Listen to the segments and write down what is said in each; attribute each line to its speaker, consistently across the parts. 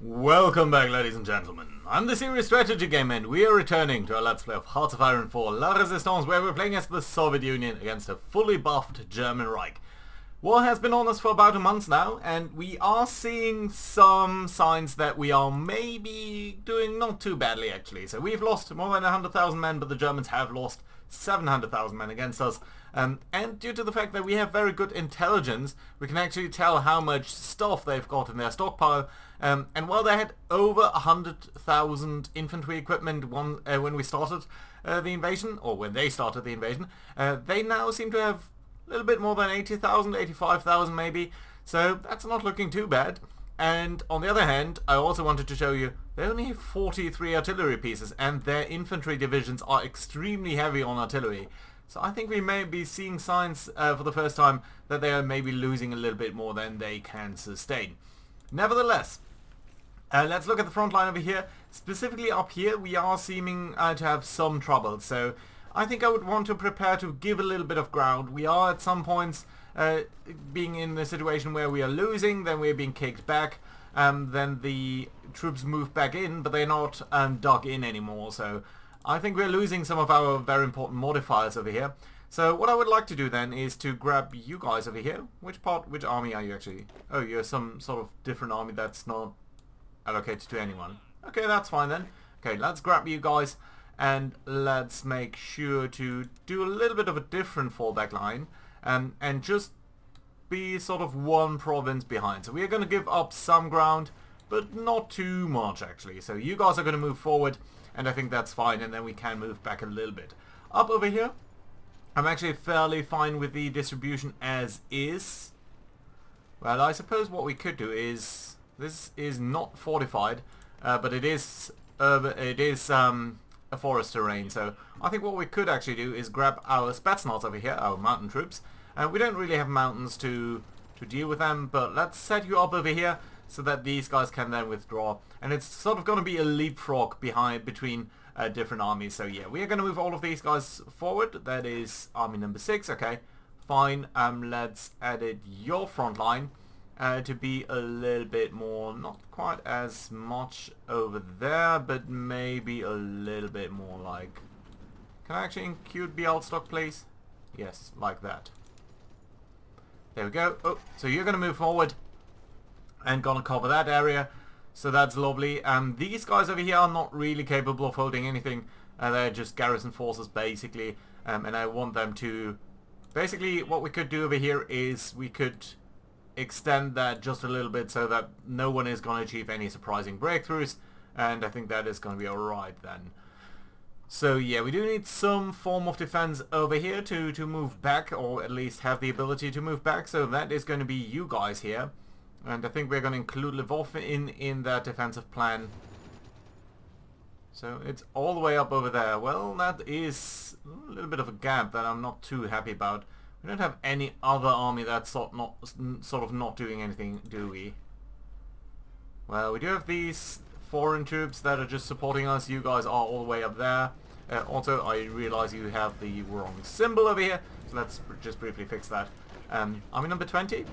Speaker 1: Welcome back, ladies and gentlemen. I'm the Serious Strategy Game, and we are returning to our Let's Play of Hearts of Iron 4 La Resistance, where we're playing as the Soviet Union against a fully buffed German Reich. War has been on us for about a month now, and we are seeing some signs that we are maybe doing not too badly, actually. So we've lost more than 100,000 men, but the Germans have lost 700,000 men against us. And due to the fact that we have very good intelligence, we can actually tell how much stuff they've got in their stockpile. And while they had over 100,000 infantry equipment when we started the invasion, or when they started the invasion, they now seem to have a little bit more than 80,000, 85,000 maybe. So that's not looking too bad. And on the other hand, I also wanted to show you they only have 43 artillery pieces, and their infantry divisions are extremely heavy on artillery. So I think we may be seeing signs for the first time that they are maybe losing a little bit more than they can sustain. Nevertheless, let's look at the front line over here. Specifically up here, we are seeming to have some trouble. So I think I would want to prepare to give a little bit of ground. We are at some points being in the situation where we are losing, then we're being kicked back, then the troops move back in, but they're not dug in anymore. So I think we're losing some of our very important modifiers over here. So what I would like to do then is to grab you guys over here. Which army are you actually? Oh, you're some sort of different army that's not allocated to anyone. Okay, that's fine then. Okay, let's grab you guys and let's make sure to do a little bit of a different fallback line and just be sort of one province behind. So we are going to give up some ground, but not too much actually. So you guys are going to move forward, and I think that's fine, and then we can move back a little bit. Up over here, I'm actually fairly fine with the distribution as is. Well, I suppose what we could do is, this is not fortified, but it is a forest terrain, so I think what we could actually do is grab our Spetsnaz over here, our mountain troops. We don't really have mountains to deal with them, but let's set you up over here so that these guys can then withdraw. And it's sort of going to be a leapfrog between different armies. So yeah, we are going to move all of these guys forward. That is army number 6. Okay, fine. Let's edit your front line to be a little bit more, not quite as much over there, but maybe a little bit more like... Can I actually include Bialystok, please? Yes, like that. There we go. Oh, so you're going to move forward and gonna cover that area, so that's lovely. These guys over here are not really capable of holding anything. They're just garrison forces basically, and I want them to... Basically what we could do over here is we could extend that just a little bit so that no one is going to achieve any surprising breakthroughs, and I think that is going to be alright then. So yeah, we do need some form of defense over here to move back, or at least have the ability to move back, so that is going to be you guys here. And I think we're going to include Lvov in that defensive plan. So it's all the way up over there. Well, that is a little bit of a gap that I'm not too happy about. We don't have any other army that's sort of not doing anything, do we? Well, we do have these foreign troops that are just supporting us. You guys are all the way up there. Also, I realize you have the wrong symbol over here. So let's just briefly fix that. Army number 20?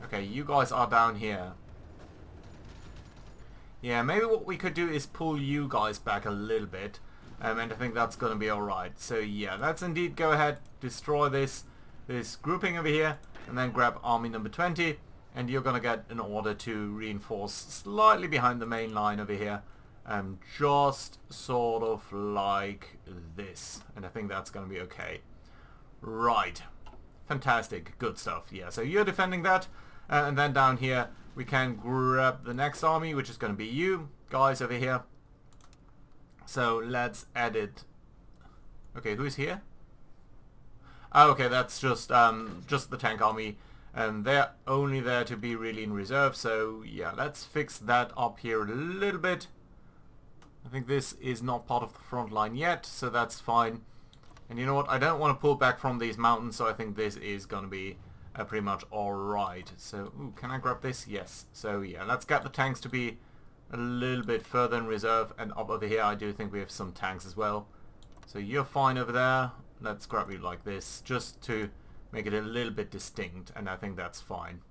Speaker 1: Okay, you guys are down here. Yeah, maybe what we could do is pull you guys back a little bit, and I think that's going to be alright. So yeah, let's indeed go ahead, destroy this grouping over here, and then grab army number 20, and you're going to get an order to reinforce slightly behind the main line over here, just sort of like this, and I think that's going to be okay. Right, fantastic, good stuff. Yeah, so you're defending that. And then down here we can grab the next army, which is going to be you guys over here. So let's edit. Okay, who is here? Oh, okay, that's just the tank army. They're only there to be really in reserve. So yeah, let's fix that up here a little bit. I think this is not part of the front line yet, so that's fine. And you know what? I don't want to pull back from these mountains, so I think this is going to be pretty much alright. So, ooh, can I grab this? Yes. So yeah, let's get the tanks to be a little bit further in reserve, and up over here I do think we have some tanks as well. So you're fine over there. Let's grab you like this, just to make it a little bit distinct, and I think that's fine.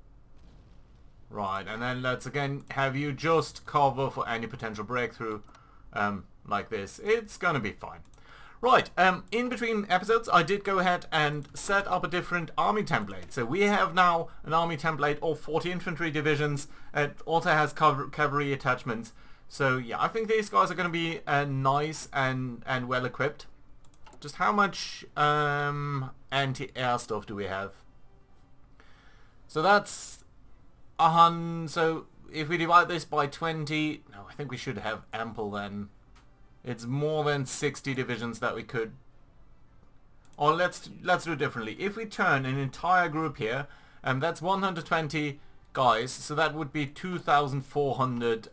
Speaker 1: Right, and then let's again have you just cover for any potential breakthrough like this. It's gonna be fine. Right, in between episodes I did go ahead and set up a different army template. So we have now an army template of 40 infantry divisions. It also has cavalry attachments. So yeah, I think these guys are going to be nice and well equipped. Just how much anti-air stuff do we have? So that's so if we divide this by 20, no, I think we should have ample then. It's more than 60 divisions that we could. Or let's do it differently. If we turn an entire group here, that's 120 guys, so that would be 2,400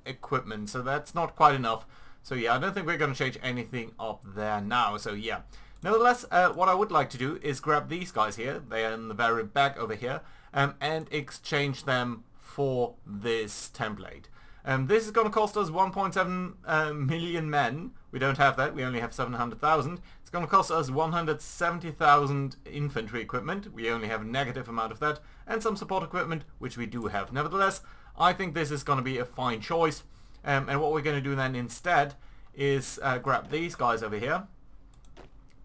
Speaker 1: equipment. So that's not quite enough. So yeah, I don't think we're going to change anything up there now. So yeah. Nevertheless, what I would like to do is grab these guys here. They are in the very back over here. And exchange them for this template. This is going to cost us 1.7 million men. We don't have that. We only have 700,000. It's going to cost us 170,000 infantry equipment. We only have a negative amount of that. And some support equipment, which we do have. Nevertheless, I think this is going to be a fine choice. And what we're going to do then instead is grab these guys over here.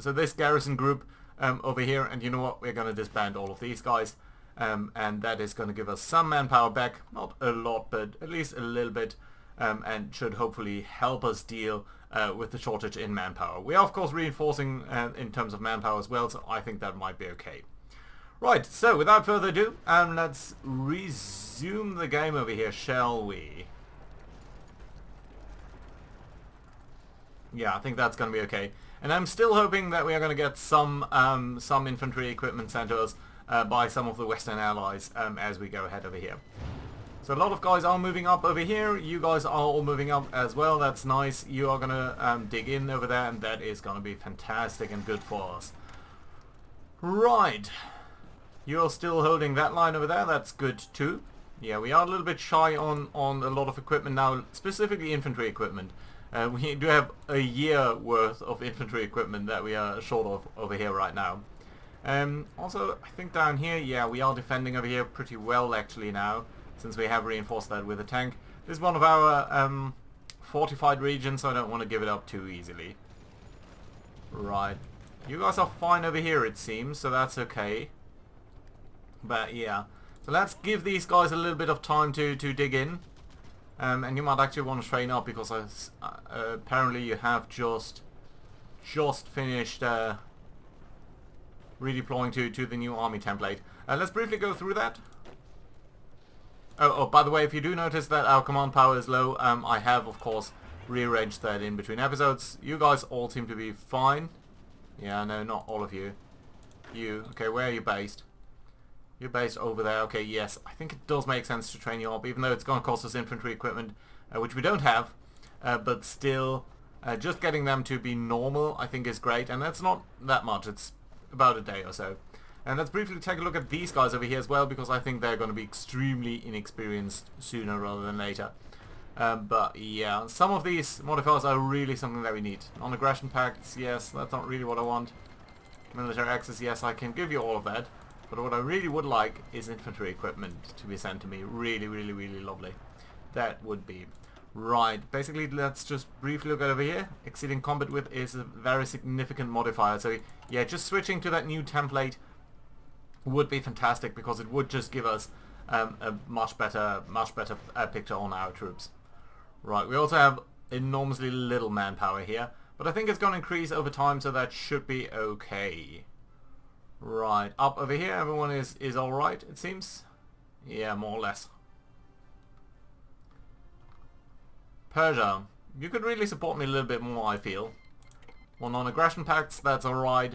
Speaker 1: So this garrison group over here. And you know what? We're going to disband all of these guys. And that is going to give us some manpower back, not a lot, but at least a little bit, and should hopefully help us deal with the shortage in manpower. We are of course reinforcing in terms of manpower as well, so I think that might be okay. Right, so without further ado, let's resume the game over here, shall we? Yeah, I think that's going to be okay. And I'm still hoping that we are going to get some infantry equipment sent to us by some of the Western allies as we go ahead over here. So a lot of guys are moving up over here. You guys are all moving up as well. That's nice. You are going to dig in over there, and that is going to be fantastic and good for us. Right. You're still holding that line over there. That's good too. Yeah, we are a little bit shy on a lot of equipment now, specifically infantry equipment. We do have a year worth of infantry equipment that we are short of over here right now. Also, I think down here, yeah, we are defending over here pretty well actually now, since we have reinforced that with a tank. This is one of our fortified regions, so I don't want to give it up too easily. Right. You guys are fine over here, it seems, so that's okay. But yeah. So let's give these guys a little bit of time to dig in. And you might actually want to train up, because apparently you have just finished redeploying to the new army template. Let's briefly go through that. Oh, by the way, if you do notice that our command power is low, I have, of course, rearranged that in between episodes. You guys all seem to be fine. Yeah, no, not all of you. You, okay, where are you based? You're based over there. Okay, yes, I think it does make sense to train you up, even though it's going to cost us infantry equipment, which we don't have, but still, just getting them to be normal, I think, is great, and that's not that much. It's about a day or so. And let's briefly take a look at these guys over here as well, because I think they're going to be extremely inexperienced sooner rather than later. But yeah, some of these modifiers are really something that we need. Non-aggression pacts, yes, that's not really what I want. Military access, yes, I can give you all of that. But what I really would like is infantry equipment to be sent to me. Really, really, really lovely. That would be. Right, basically let's just briefly look at over here. Exceeding combat width is a very significant modifier. So yeah, just switching to that new template would be fantastic, because it would just give us a much better picture on our troops. Right, we also have enormously little manpower here, but I think it's going to increase over time, so that should be okay. Right, up over here everyone is alright, it seems. Yeah, more or less. Persia, you could really support me a little bit more, I feel. Well, non-aggression pacts, that's alright.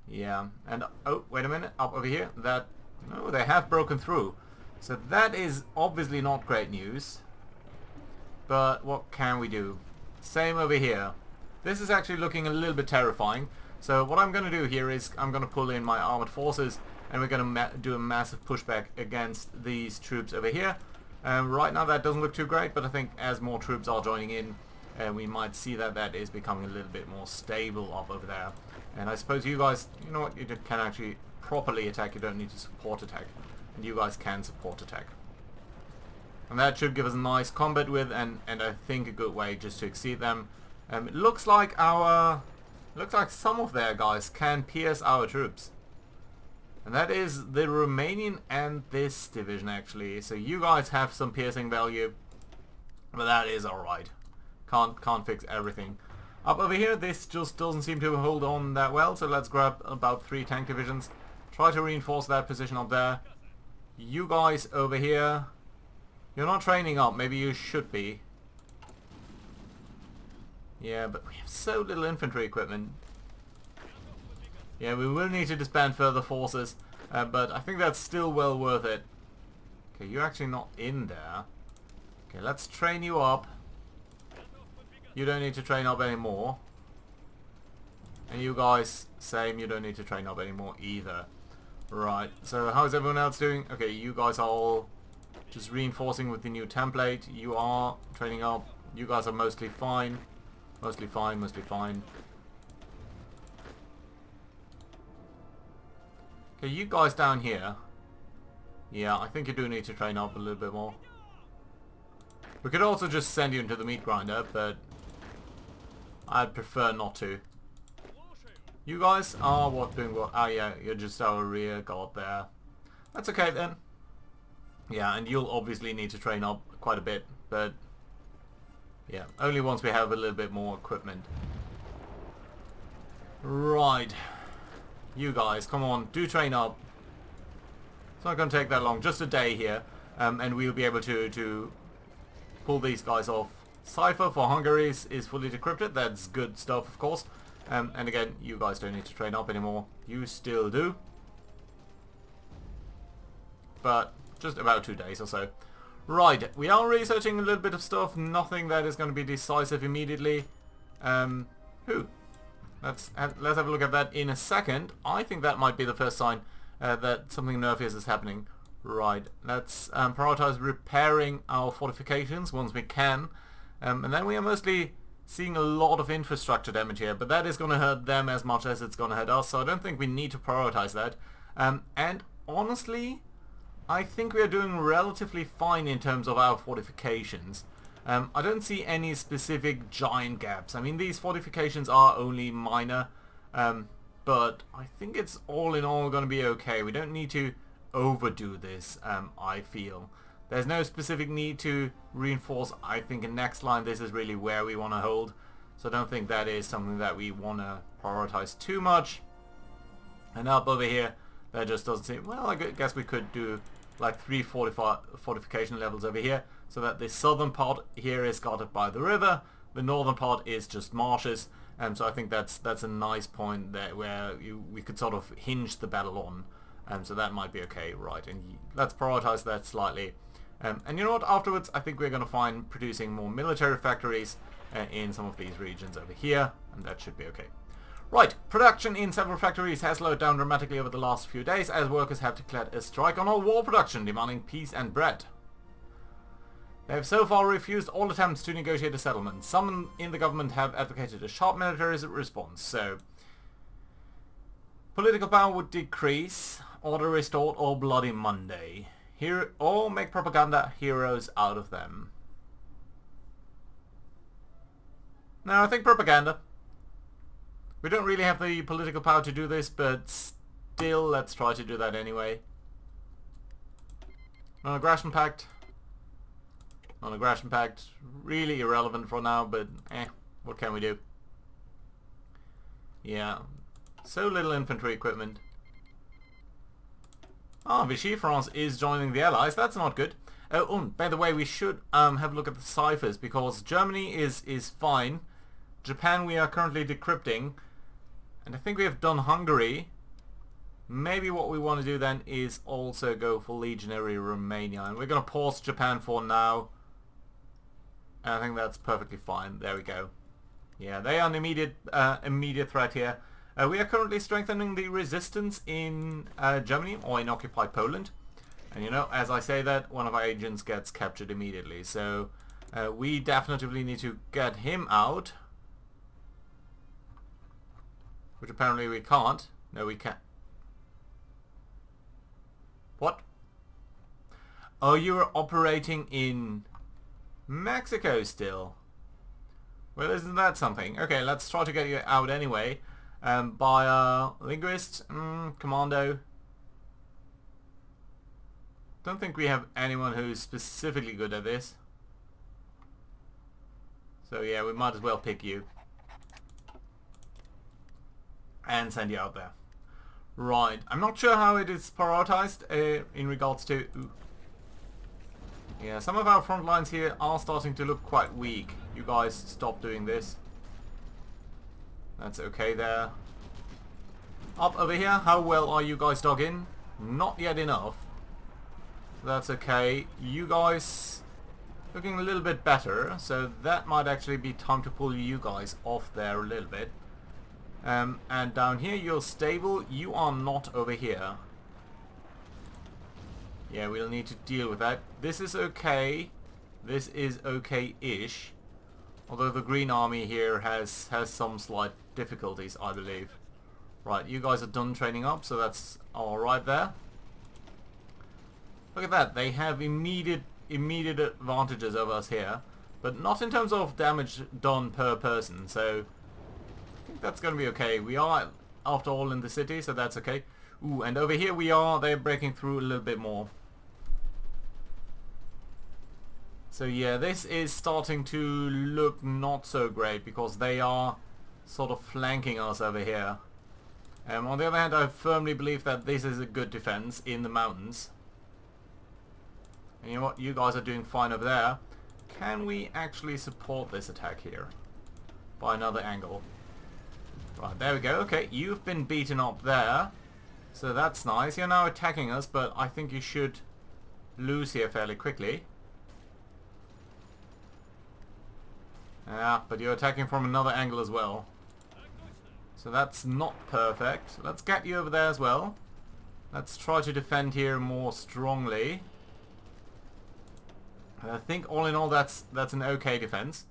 Speaker 1: Yeah, and oh, wait a minute, up over here, no, they have broken through. So that is obviously not great news. But what can we do? Same over here. This is actually looking a little bit terrifying. So what I'm going to do here is I'm going to pull in my armored forces, and we're going to do a massive pushback against these troops over here. Right now that doesn't look too great, but I think as more troops are joining in, we might see that is becoming a little bit more stable up over there. And I suppose you guys, you know what, you can actually properly attack, you don't need to support attack. You guys can support attack. And that should give us a nice combat width and I think a good way just to exceed them. It looks like some of their guys can pierce our troops. And that is the Romanian and this division actually. So you guys have some piercing value. But that is alright. Can't fix everything. Up over here, this just doesn't seem to hold on that well. So let's grab about 3 tank divisions. Try to reinforce that position up there. You guys over here. You're not training up. Maybe you should be. Yeah, but we have so little infantry equipment. Yeah, we will need to disband further forces, but I think that's still well worth it. Okay, you're actually not in there. Okay, let's train you up. You don't need to train up anymore. And you guys, same, you don't need to train up anymore either. Right, so how's everyone else doing? Okay, you guys are all just reinforcing with the new template. You are training up. You guys are mostly fine. Mostly fine, mostly fine. Okay, you guys down here. Yeah, I think you do need to train up a little bit more. We could also just send you into the meat grinder, but I'd prefer not to. You guys are doing what? Ah, yeah, you're just our rear guard there. That's okay then. Yeah, and you'll obviously need to train up quite a bit, but yeah, only once we have a little bit more equipment. Right. You guys, come on, do train up. It's not going to take that long, just a day here, and we'll be able to pull these guys off. Cypher for Hungary is fully decrypted. That's good stuff, of course. And again, you guys don't need to train up anymore. You still do. But just about 2 days or so. Right, we are researching a little bit of stuff. Nothing that is going to be decisive immediately. Let's have a look at that in a second. I think that might be the first sign that something nervous is happening. Right, let's prioritize repairing our fortifications once we can. And then we are mostly seeing a lot of infrastructure damage here, but that is going to hurt them as much as it's going to hurt us, so I don't think we need to prioritize that. And honestly, I think we are doing relatively fine in terms of our fortifications. I don't see any specific giant gaps. I mean, these fortifications are only minor, but I think it's all in all going to be okay. We don't need to overdo this, I feel. There's no specific need to reinforce. I think in next line this is really where we want to hold. So I don't think that is something that we want to prioritize too much. And up over here, that just doesn't seem... Well, I guess we could do like 3 fortification levels over here. So that the southern part here is guarded by the river. The northern part is just marshes. So I think that's a nice point there where we could sort of hinge the battle on. So that might be okay, right? And let's prioritize that slightly. And you know what, afterwards I think we're going to find producing more military factories in some of these regions over here, and that should be okay. Right, production in several factories has slowed down dramatically over the last few days as workers have declared a strike on all war production, demanding peace and bread. They have so far refused all attempts to negotiate a settlement. Some in the government have advocated a sharp military response, so political power would decrease, order restored, or Bloody Monday. Here, or make propaganda heroes out of them. No, I think propaganda. We don't really have the political power to do this, but still, let's try to do that anyway. Non-aggression pact. Non-aggression pact. Really irrelevant for now, but what can we do? Yeah, so little infantry equipment. Ah, Vichy France is joining the Allies. That's not good. Oh, by the way, we should have a look at the ciphers, because Germany is fine. Japan we are currently decrypting. And I think we have done Hungary. Maybe what we want to do then is also go for Legionary Romania. And we're going to pause Japan for now. And I think that's perfectly fine. There we go. Yeah, they are an immediate threat here. We are currently strengthening the resistance in Germany, or in occupied Poland. And you know, as I say that, one of our agents gets captured immediately. So we definitely need to get him out. Which apparently we can't. No, we can't. What? Oh, you're operating in Mexico still. Well, isn't that something? Okay, let's try to get you out anyway. By linguist, commando. Don't think we have anyone who's specifically good at this. So yeah, we might as well pick you. And send you out there. Right, I'm not sure how it is prioritized in regards to... Ooh. Yeah, some of our front lines here are starting to look quite weak. You guys stop doing this. That's okay there. Up over here, how well are you guys dug in? Not yet enough. That's okay. You guys looking a little bit better, so that might actually be time to pull you guys off there a little bit. And down here you're stable. You are not over here. Yeah, we'll need to deal with that. This is okay. This is okay-ish. Although the Green Army here has some slight difficulties, I believe. Right, you guys are done training up, so that's alright there. Look at that. They have immediate advantages over us here. But not in terms of damage done per person, so... I think that's going to be okay. We are, after all, in the city, so that's okay. Ooh, and over here they're breaking through a little bit more. So yeah, this is starting to look not so great because they are sort of flanking us over here. On the other hand, I firmly believe that this is a good defense in the mountains. And you know what? You guys are doing fine over there. Can we actually support this attack here? By another angle. Right, there we go. Okay, you've been beaten up there. So that's nice. You're now attacking us, but I think you should lose here fairly quickly. Yeah, but you're attacking from another angle as well. So that's not perfect. Let's get you over there as well. Let's try to defend here more strongly. I think all in all that's an okay defense.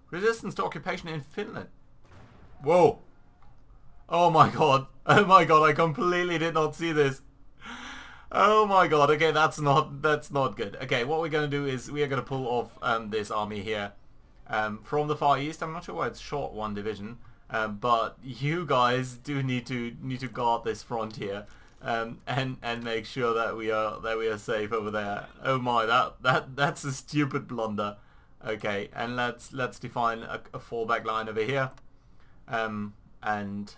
Speaker 1: Resistance to occupation in Finland. Whoa! Oh my god. Oh my god, I completely did not see this. Oh my god, okay, that's not good. Okay, what we're gonna do is we are gonna pull off this army here. From the Far East. I'm not sure why it's short one division. But you guys do need to guard this front here. And make sure that we are safe over there. Oh my, that's a stupid blunder. Okay, and let's define a fallback line over here. And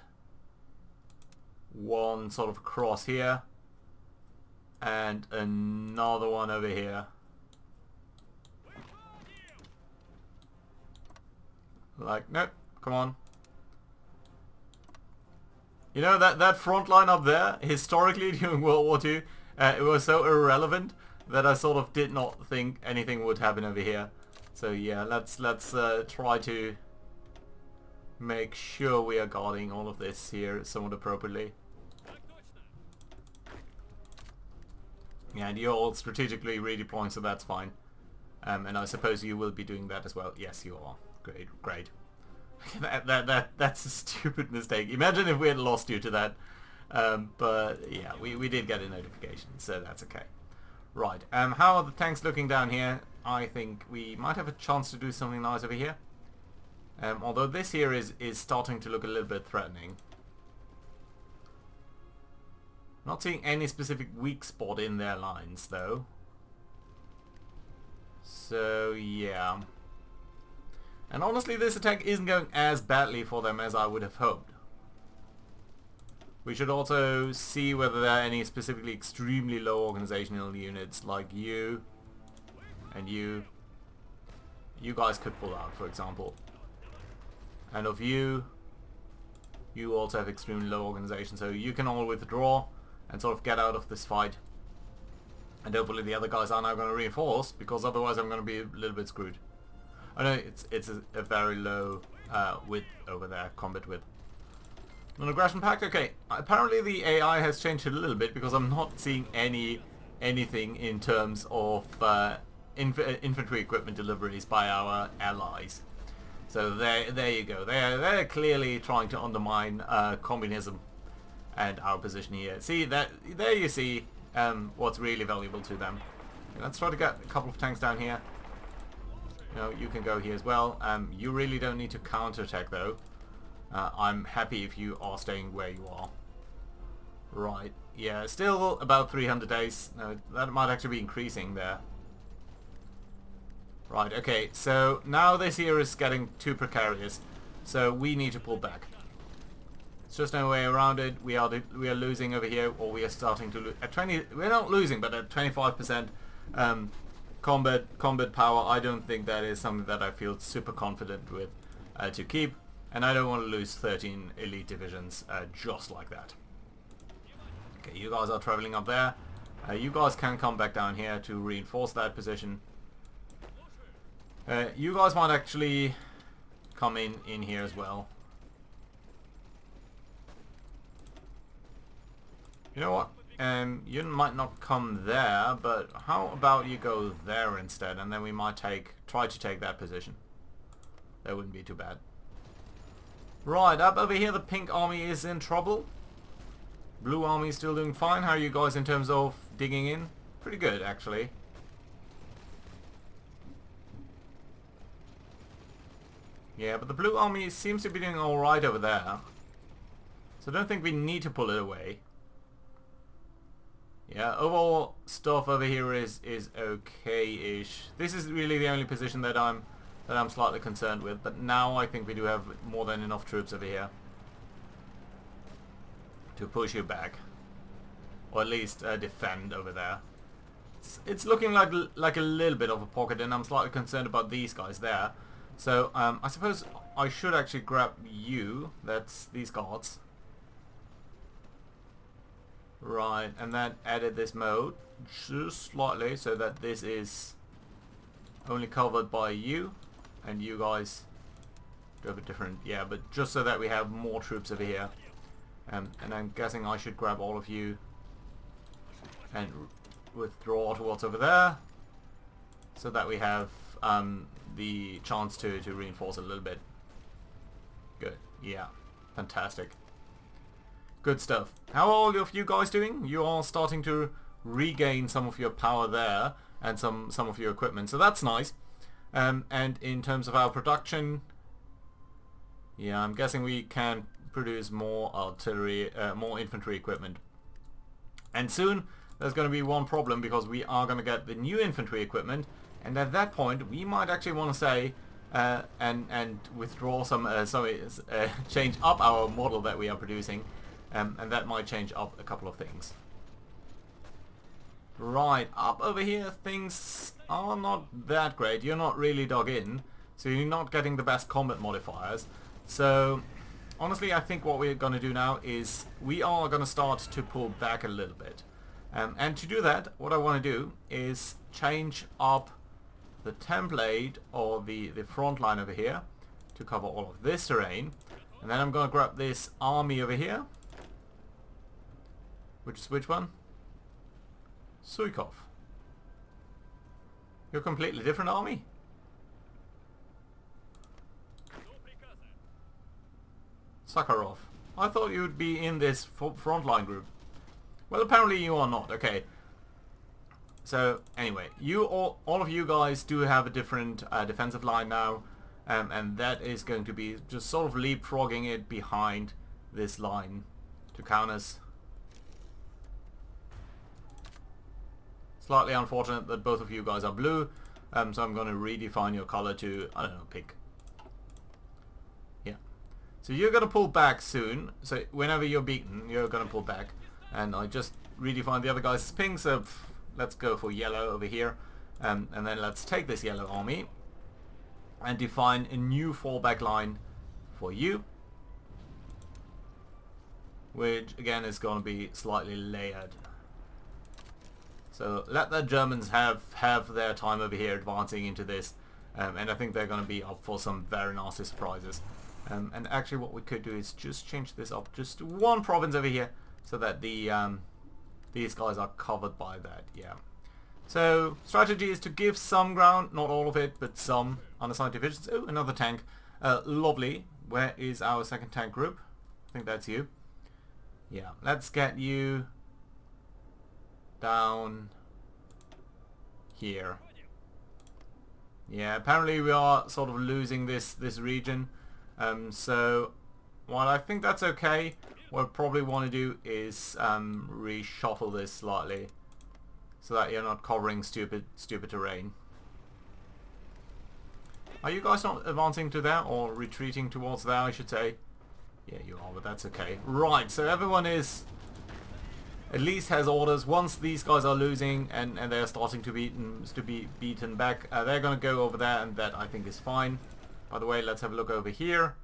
Speaker 1: one sort of cross here. And another one over here. Like, nope, come on. You know, that front line up there, historically during World War II, it was so irrelevant that I sort of did not think anything would happen over here. So yeah, let's try to make sure we are guarding all of this here somewhat appropriately. Yeah, and you're all strategically redeploying, so that's fine. And I suppose you will be doing that as well. Yes, you are. Great, great. That's a stupid mistake. Imagine if we had lost you to that. But yeah, we did get a notification, so that's okay. Right, how are the tanks looking down here? I think we might have a chance to do something nice over here. Although this here is starting to look a little bit threatening. Not seeing any specific weak spot in their lines, though. So, yeah. And honestly, this attack isn't going as badly for them as I would have hoped. We should also see whether there are any specifically extremely low organizational units like you and you. You guys could pull out, for example. And of you also have extremely low organization, so you can all withdraw and sort of get out of this fight. And hopefully the other guys are now going to reinforce, because otherwise I'm going to be a little bit screwed. I know it's a very low width over there, combat width. Non-aggression pact, okay. Apparently the AI has changed a little bit, because I'm not seeing anything in terms of infantry equipment deliveries by our allies. So there you go. They're clearly trying to undermine communism and our position here. See that there you see what's really valuable to them. Let's try to get a couple of tanks down here. You know, you can go here as well. You really don't need to counterattack though. I'm happy if you are staying where you are. Right, yeah, still about 300 days. No, that might actually be increasing there. Right, okay, so now this here is getting too precarious. So we need to pull back. There's just no way around it. We are losing over here, or we are starting to lose at 20. We're not losing, but at 25% combat power. I don't think that is something that I feel super confident with to keep, and I don't want to lose 13 elite divisions just like that. Okay, you guys are traveling up there. You guys can come back down here to reinforce that position. You guys might actually come in here as well. You know what? You might not come there, but how about you go there instead, and then we might try to take that position. That wouldn't be too bad. Right, up over here the pink army is in trouble. Blue army is still doing fine. How are you guys in terms of digging in? Pretty good, actually. Yeah, but the blue army seems to be doing alright over there. So I don't think we need to pull it away. Yeah, overall stuff over here is okay-ish. This is really the only position that I'm slightly concerned with, but now I think we do have more than enough troops over here to push you back, or at least defend over there. It's looking like a little bit of a pocket, and I'm slightly concerned about these guys there. So I suppose I should actually grab you. That's these guards. Right, and then added this mode just slightly so that this is only covered by you, and you guys do have a different, yeah, but just so that we have more troops over here. And I'm guessing I should grab all of you and withdraw towards over there so that we have the chance to reinforce a little bit. Good, yeah, fantastic. Good stuff. How are all of you guys doing? You are starting to regain some of your power there and some of your equipment, so that's nice. And in terms of our production, yeah, I'm guessing we can produce more artillery, more infantry equipment. And soon there's going to be one problem, because we are going to get the new infantry equipment, and at that point we might actually want to say and withdraw some, change up our model that we are producing. And that might change up a couple of things. Right, up over here things are not that great. You're not really dug in, so you're not getting the best combat modifiers. So honestly, I think what we're going to do now is we are going to start to pull back a little bit. And to do that, what I want to do is change up the template, or the front line over here, to cover all of this terrain. And then I'm going to grab this army over here. Which is which one? Suikov. You're a completely different army. Sakharov. I thought you would be in this frontline group. Well, apparently you are not. Okay. So anyway, all of you guys do have a different defensive line now, and that is going to be just sort of leapfrogging it behind this line to count us. Slightly unfortunate that both of you guys are blue, so I'm going to redefine your color to, I don't know, pink. Yeah. So you're going to pull back soon, so whenever you're beaten, you're going to pull back. And I just redefined the other guys as pink, so let's go for yellow over here. And then let's take this yellow army and define a new fallback line for you, which again is going to be slightly layered. So let the Germans have their time over here advancing into this, and I think they're going to be up for some very nasty surprises. And actually what we could do is just change this up just one province over here, so that these guys are covered by that. Yeah. So strategy is to give some ground, not all of it, but some unassigned divisions. Oh, another tank. Lovely. Where is our second tank group? I think that's you. Yeah. Let's get you down here. Yeah, apparently we are sort of losing this region. So while I think that's okay, what I probably want to do is reshuffle this slightly so that you're not covering stupid terrain. Are you guys not advancing to there, or retreating towards there, I should say? Yeah, you are, but that's okay. Right, so everyone is at least has orders. Once these guys are losing and they're starting to be beaten back, they're going to go over there, and that I think is fine. By the way, let's have a look over here.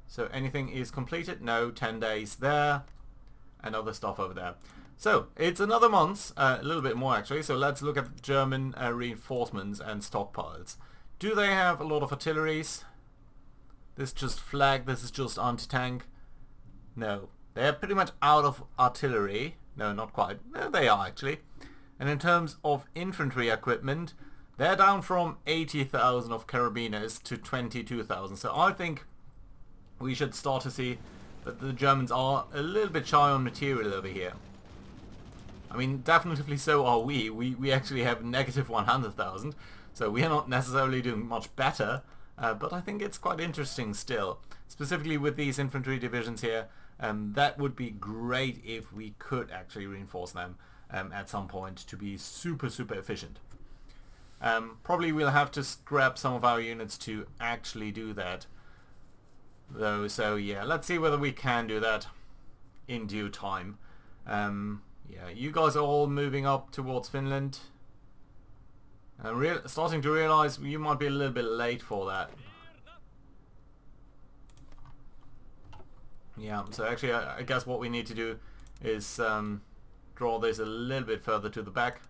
Speaker 1: So anything is completed? No, 10 days there, and other stuff over there. So it's another month, a little bit more actually. So let's look at German reinforcements and stockpiles. Do they have a lot of artilleries? This is just flag, this is just anti-tank. No, they're pretty much out of artillery. No, not quite. No, they are actually. And in terms of infantry equipment, they're down from 80,000 of carabiners to 22,000. So I think we should start to see that the Germans are a little bit shy on material over here. I mean, definitely so are we. We actually have negative 100,000. So we are not necessarily doing much better. But I think it's quite interesting still. Specifically with these infantry divisions here. That would be great if we could actually reinforce them at some point to be super efficient. Probably we'll have to scrap some of our units to actually do that though, so yeah, let's see whether we can do that in due time. Yeah, you guys are all moving up towards Finland. I'm starting to realize you might be a little bit late for that. Yeah, so actually I guess what we need to do is draw this a little bit further to the back.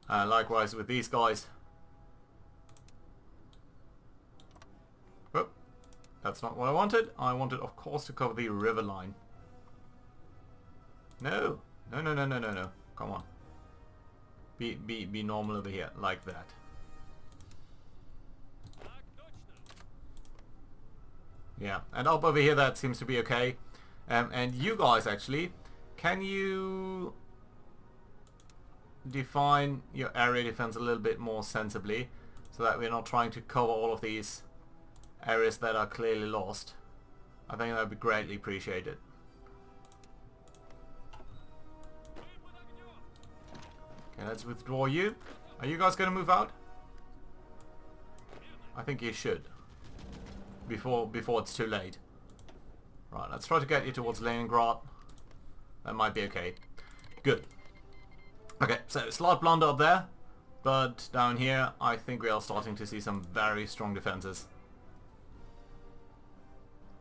Speaker 1: Likewise with these guys. Whoop. That's not what I wanted. I wanted, of course, to cover the river line. No. No. Come on. Be normal over here, like that. Yeah, and up over here that seems to be okay. And you guys actually, can you define your area defense a little bit more sensibly so that we're not trying to cover all of these areas that are clearly lost? I think that would be greatly appreciated. Okay, let's withdraw you. Are you guys going to move out? I think you should. Before it's too late. Right, let's try to get you towards Leningrad. That might be okay. Good. Okay, so slight blunder up there. But down here, I think we are starting to see some very strong defenses.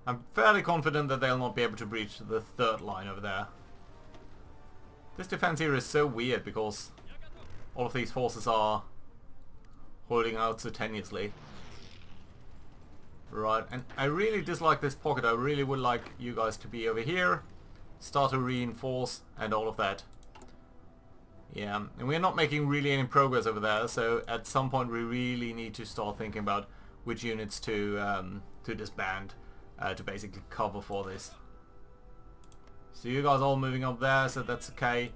Speaker 1: I'm fairly confident that they'll not be able to breach the third line over there. This defense here is so weird because all of these forces are holding out so tenuously. Right, and I really dislike this pocket. I really would like you guys to be over here, start to reinforce and all of that. Yeah, and we're not making really any progress over there, so at some point we really need to start thinking about which units to disband to basically cover for this. So you guys all moving up there, so that's okay.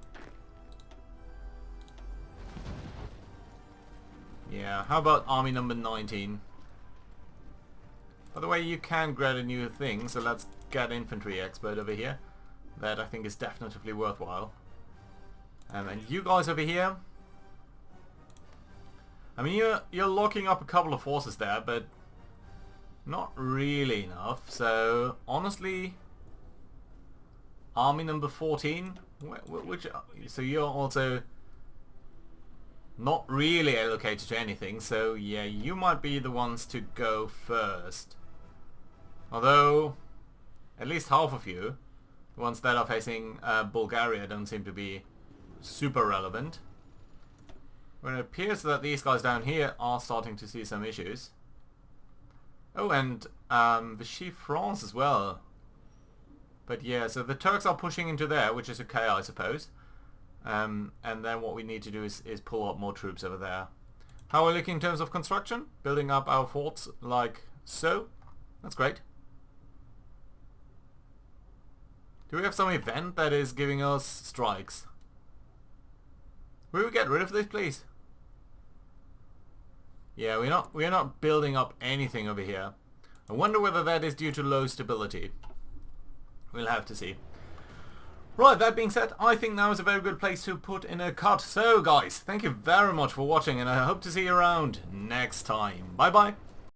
Speaker 1: Yeah, how about army number 19? By the way, you can grab a new thing, so let's get infantry expert over here. That I think is definitely worthwhile. And you guys over here, I mean you're locking up a couple of forces there, but not really enough. So honestly, army number 14, so you're also not really allocated to anything. So yeah, you might be the ones to go first. Although, at least half of you, the ones that are facing Bulgaria, don't seem to be super relevant. When it appears that these guys down here are starting to see some issues. Oh, and Vichy France as well. But yeah, so the Turks are pushing into there, which is okay, I suppose. And then what we need to do is pull up more troops over there. How are we looking in terms of construction? Building up our forts like so. That's great. Do we have some event that is giving us strikes? Will we get rid of this, please? Yeah, we're not building up anything over here. I wonder whether that is due to low stability. We'll have to see. Right, that being said, I think now is a very good place to put in a cut. So guys, thank you very much for watching, and I hope to see you around next time. Bye bye.